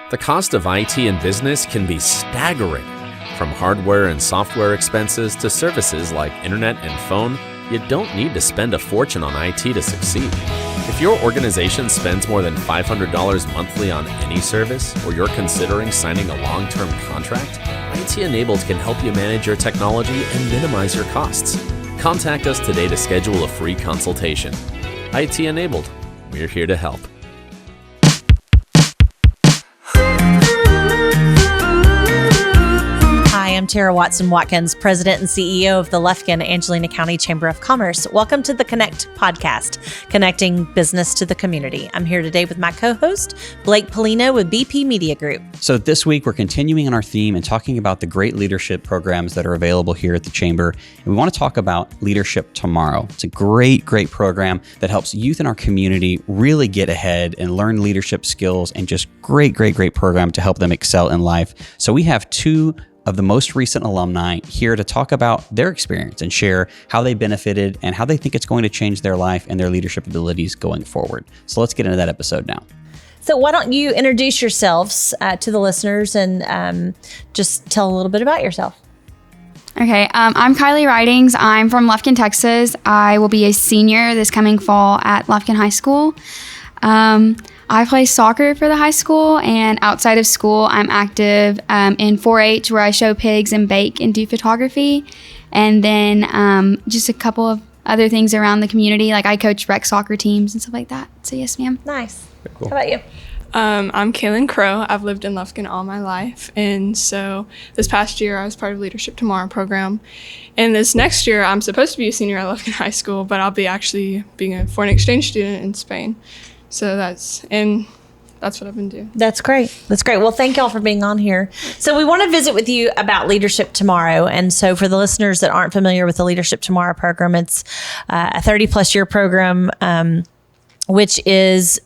The cost of IT in business can be staggering. From hardware and software expenses to services like internet and phone, you don't need to spend a fortune on IT to succeed. If your organization spends more than $500 monthly on any service, or you're considering signing a long-term contract, IT Enabled can help you manage your technology and minimize your costs. Contact us today to schedule a free consultation. IT Enabled, we're here to help. I'm Tara Watson-Watkins, President and CEO of the Lufkin, Angelina County Chamber of Commerce. Welcome to the Connect podcast, connecting business to the community. I'm here today with my co-host, Blake Pollino with BP Media Group. So this week, we're continuing on our theme and talking about the great leadership programs that are available here at the Chamber. And we want to talk about Leadership Tomorrow. It's a great program that helps youth in our community really get ahead and learn leadership skills, and just great program to help them excel in life. So we have two of the most recent alumni here to talk about their experience and share how they benefited and how they think it's going to change their life and their leadership abilities going forward. So let's get into that episode now. So why don't you introduce yourselves to the listeners and just tell a little bit about yourself. Okay, I'm Kylie Ridings. I'm from Lufkin, Texas. I will be a senior this coming fall at Lufkin High School. I play soccer for the high school, and outside of school, I'm active in 4-H, where I show pigs and bake and do photography, and then just a couple of other things around the community, like I coach rec soccer teams and stuff like that. So yes, ma'am. Nice. Cool. How about you? I'm Kaylin Crow. I've lived in Lufkin all my life, and so this past year I was part of Leadership Tomorrow program, and this next year I'm supposed to be a senior at Lufkin High School, but I'll be actually being a foreign exchange student in Spain. So that's what I've been doing. That's great. Well, thank y'all for being on here. So we want to visit with you about Leadership Tomorrow. And so for the listeners that aren't familiar with the Leadership Tomorrow program, it's a 30-plus year program, which is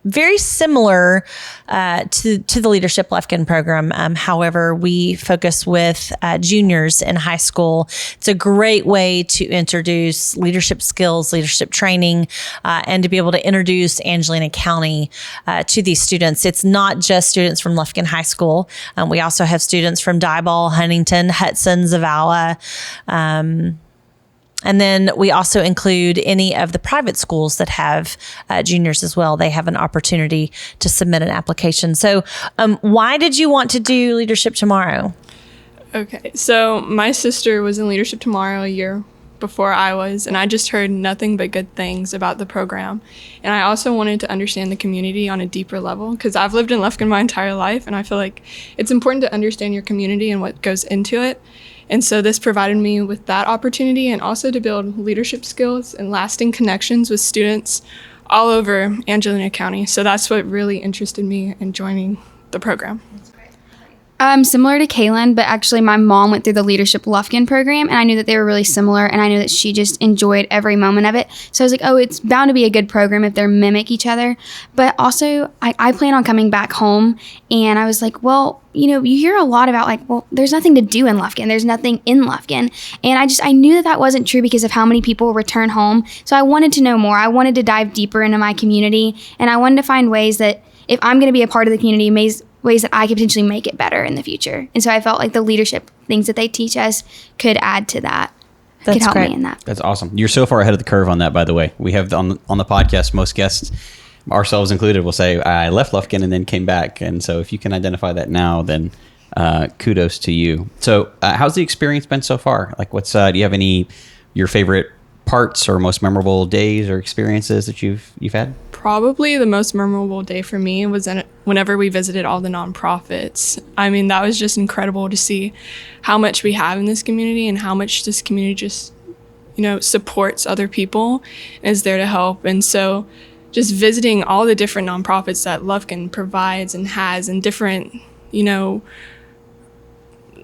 very similar to the Leadership Lufkin program. However, we focus with juniors in high school. It's a great way to introduce leadership skills, leadership training, and to be able to introduce Angelina County to these students. It's not just students from Lufkin High School. We also have students from Diboll, Huntington, Hudson, Zavala, and then we also include any of the private schools that have juniors as well. They have an opportunity to submit an application. So why did you want to do Leadership Tomorrow? Okay, so my sister was in Leadership Tomorrow a year before I was, and I just heard nothing but good things about the program. And I also wanted to understand the community on a deeper level, because I've lived in Lufkin my entire life, and I feel like it's important to understand your community and what goes into it. And so this provided me with that opportunity, and also to build leadership skills and lasting connections with students all over Angelina County. So that's what really interested me in joining the program. Similar to Kaylin, but actually my mom went through the Leadership Lufkin program, and I knew that they were really similar, and I knew that she just enjoyed every moment of it. So I was like, oh, it's bound to be a good program if they mimic each other. But also, I plan on coming back home, and I was like, well, you hear a lot about there's nothing to do in Lufkin. There's nothing in Lufkin. And I knew that wasn't true because of how many people return home. So I wanted to know more. I wanted to dive deeper into my community, and I wanted to find ways that if I'm going to be a part of the community, ways that I could potentially make it better in the future. And so I felt like the leadership things that they teach us could add to that. Could help me in that. That's awesome. You're so far ahead of the curve on that, by the way. We have on the podcast, most guests, ourselves included, will say, I left Lufkin and then came back. And so if you can identify that now, then kudos to you. So how's the experience been so far? Like do you have your favorite parts or most memorable days or experiences that you've had? Probably the most memorable day for me was whenever we visited all the nonprofits. I mean, that was just incredible to see how much we have in this community and how much this community just, supports other people and is there to help. And so just visiting all the different nonprofits that Lufkin provides and has, and different,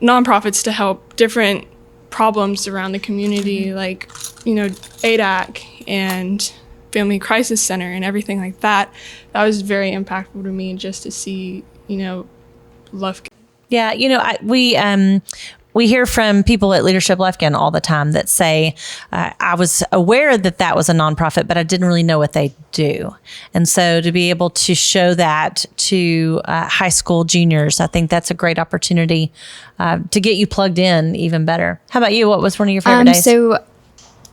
nonprofits to help different problems around the community, like, ADAC and Family Crisis Center and everything like that. That was very impactful to me, just to see, Lufkin. Yeah, we hear from people at Leadership Lufkin all the time that say, I was aware that that was a nonprofit, but I didn't really know what they do. And so to be able to show that to high school juniors, I think that's a great opportunity to get you plugged in even better. How about you? What was one of your favorite days? So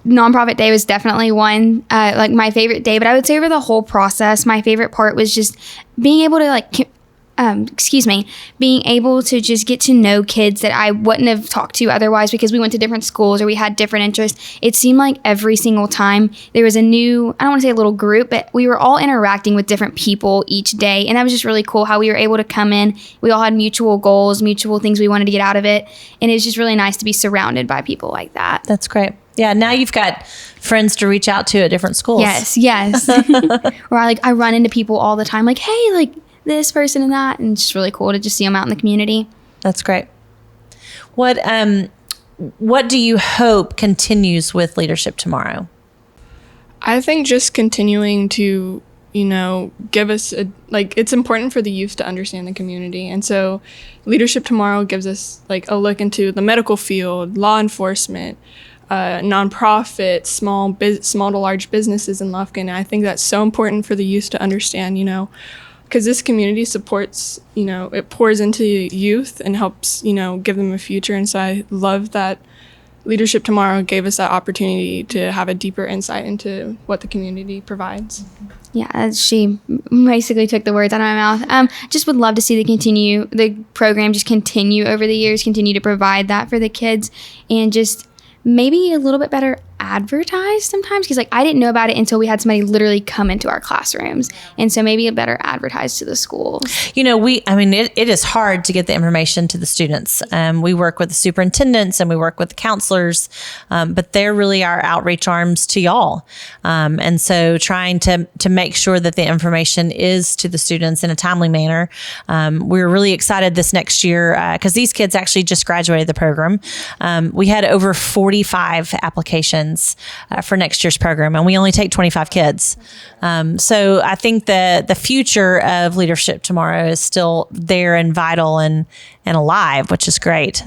nonprofit day was definitely one, like my favorite day, but I would say over the whole process, my favorite part was just being able to being able to just get to know kids that I wouldn't have talked to otherwise because we went to different schools or we had different interests. It seemed like every single time there was a new, I don't want to say a little group, but we were all interacting with different people each day. And that was just really cool how we were able to come in. We all had mutual goals, mutual things we wanted to get out of it. And it was just really nice to be surrounded by people like that. That's great. Yeah, now you've got friends to reach out to at different schools. Yes. Or I run into people all the time like, hey, like, this person and that, and it's just really cool to just see them out in the community. That's great. What do you hope continues with Leadership Tomorrow? I think just continuing to, give us it's important for the youth to understand the community. And so Leadership Tomorrow gives us a look into the medical field, law enforcement, nonprofit, small to large businesses in Lufkin. And I think that's so important for the youth to understand, because this community supports, it pours into youth and helps, give them a future. And so I love that Leadership Tomorrow gave us that opportunity to have a deeper insight into what the community provides. Yeah, she basically took the words out of my mouth. Just would love to see the program just continue over the years, continue to provide that for the kids, and just maybe a little bit better advertised sometimes, because I didn't know about it until we had somebody literally come into our classrooms, and so maybe a better advertised to the schools. It is hard to get the information to the students. We work with the superintendents and we work with the counselors, but they're really our outreach arms to y'all. And so trying to make sure that the information is to the students in a timely manner. We're really excited this next year because these kids actually just graduated the program. We had over 45 applications for next year's program, and we only take 25 kids. So I think the future of Leadership Tomorrow is still there and vital and alive, which is great.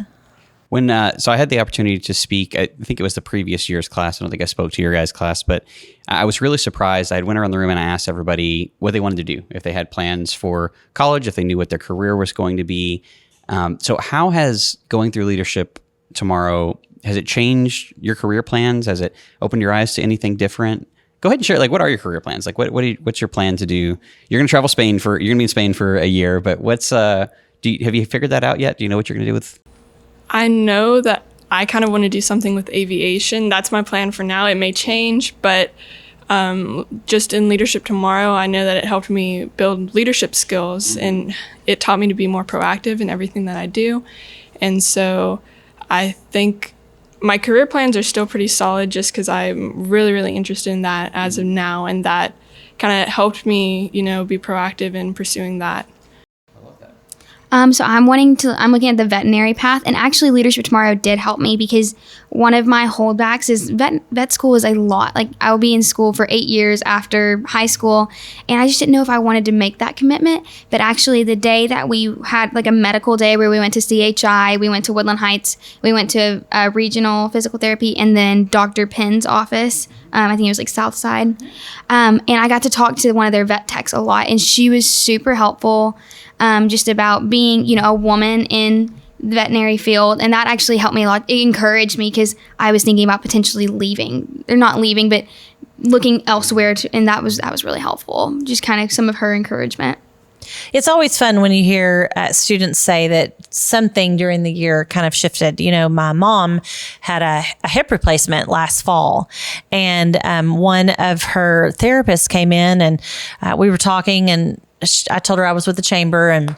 So I had the opportunity to speak, I think it was the previous year's class. I don't think I spoke to your guys' class, but I was really surprised. I went around the room and I asked everybody what they wanted to do, if they had plans for college, if they knew what their career was going to be. So how has going through Leadership Tomorrow, has it changed your career plans? Has it opened your eyes to anything different? Go ahead and share. What are your career plans? What's your plan to do? You're going to travel Spain you're going to be in Spain for a year, but have you figured that out yet? Do you know what you're going to do with? I know that I kind of want to do something with aviation. That's my plan for now. It may change, but just in Leadership Tomorrow, I know that it helped me build leadership skills, and it taught me to be more proactive in everything that I do. And so I think my career plans are still pretty solid just because I'm really, really interested in that as of now, and that kind of helped me, be proactive in pursuing that. So I'm looking at the veterinary path, and actually Leadership Tomorrow did help me because one of my holdbacks is vet school is a lot. I will be in school for 8 years after high school, and I just didn't know if I wanted to make that commitment. But actually the day that we had a medical day where we went to CHI, we went to Woodland Heights, we went to regional physical therapy, and then Dr. Penn's office, I think it was Southside. And I got to talk to one of their vet techs a lot, and she was super helpful. Just about being, a woman in the veterinary field. And that actually helped me a lot. It encouraged me because I was thinking about potentially leaving. They're not leaving, but looking elsewhere. And that was really helpful. Just kind of some of her encouragement. It's always fun when you hear students say that something during the year kind of shifted. My mom had a hip replacement last fall, and one of her therapists came in, and we were talking, and I told her I was with the chamber, and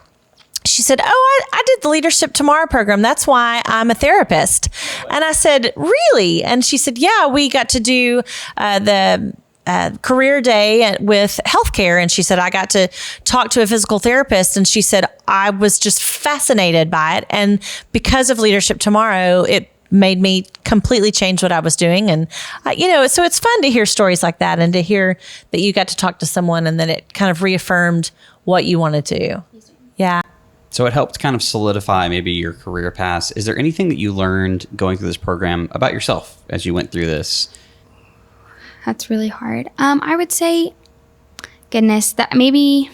she said, I did the Leadership Tomorrow program. That's why I'm a therapist. And I said, really? And she said, yeah, we got to do the career day with healthcare. And she said, I got to talk to a physical therapist. And she said, I was just fascinated by it. And because of Leadership Tomorrow, it made me completely change what I was doing. And, so it's fun to hear stories like that and to hear that you got to talk to someone and then it kind of reaffirmed what you wanted to do. Yeah. So it helped kind of solidify maybe your career path. Is there anything that you learned going through this program about yourself as you went through this? That's really hard. I would say, goodness, that maybe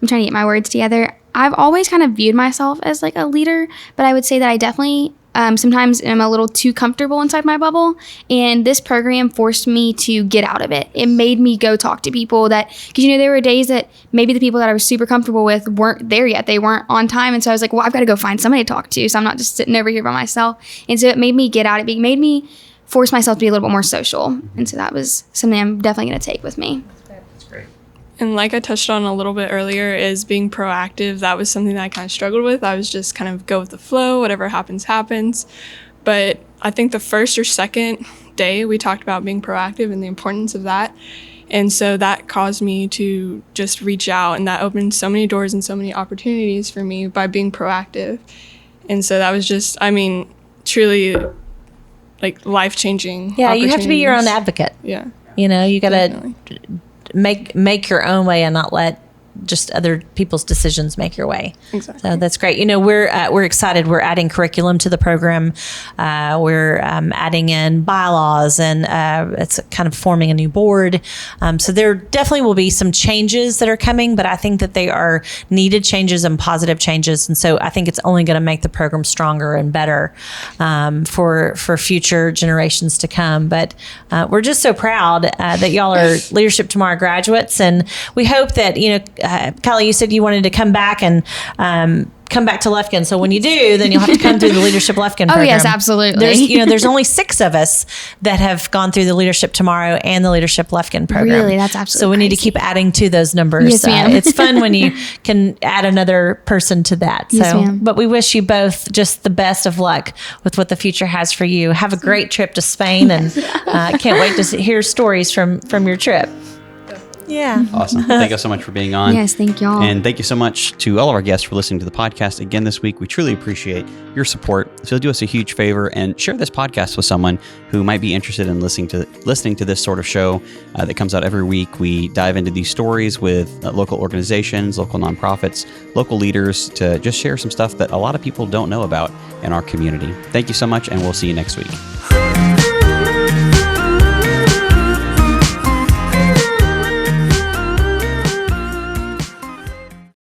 I'm trying to get my words together. I've always kind of viewed myself as like a leader, but I would say that I definitely sometimes am a little too comfortable inside my bubble. And this program forced me to get out of it. It made me go talk to people because, there were days that maybe the people that I was super comfortable with weren't there yet. They weren't on time. And so I was like, well, I've got to go find somebody to talk to. So I'm not just sitting over here by myself. And so it made me get out. It made me force myself to be a little bit more social. And so that was something I'm definitely going to take with me. That's great. And like I touched on a little bit earlier, is being proactive. That was something that I kind of struggled with. I was just kind of go with the flow, whatever happens, happens. But I think the first or second day we talked about being proactive and the importance of that. And so that caused me to just reach out, and that opened so many doors and so many opportunities for me by being proactive. And so that was just, truly like life-changing. Yeah, you have to be your own advocate. Yeah. You got to Definitely. make your own way and not let just other people's decisions make your way. Exactly. So that's great. We're excited. We're adding curriculum to the program. We're adding in bylaws, and it's kind of forming a new board. So there definitely will be some changes that are coming, but I think that they are needed changes and positive changes. And so I think it's only going to make the program stronger and better for future generations to come. But we're just so proud that y'all are Leadership Tomorrow graduates, and we hope that Kylie, you said you wanted to come back and come back to Lufkin. So when you do, then you'll have to come through the Leadership Lufkin program. Oh, yes, absolutely. There's only 6 of us that have gone through the Leadership Tomorrow and the Leadership Lufkin program. Really? That's absolutely So we need to crazy. keep adding to those numbers. Yes, ma'am. It's fun when you can add another person to that. So, Yes, ma'am. but we wish you both just the best of luck with what the future has for you. Have a great trip to Spain, and can't wait to hear stories from your trip. Yeah. Awesome. Thank you so much for being on. Yes, thank y'all. And thank you so much to all of our guests for listening to the podcast again this week. We truly appreciate your support. So do us a huge favor and share this podcast with someone who might be interested in listening to this sort of show that comes out every week. We dive into these stories with local organizations, local nonprofits, local leaders to just share some stuff that a lot of people don't know about in our community. Thank you so much, and we'll see you next week.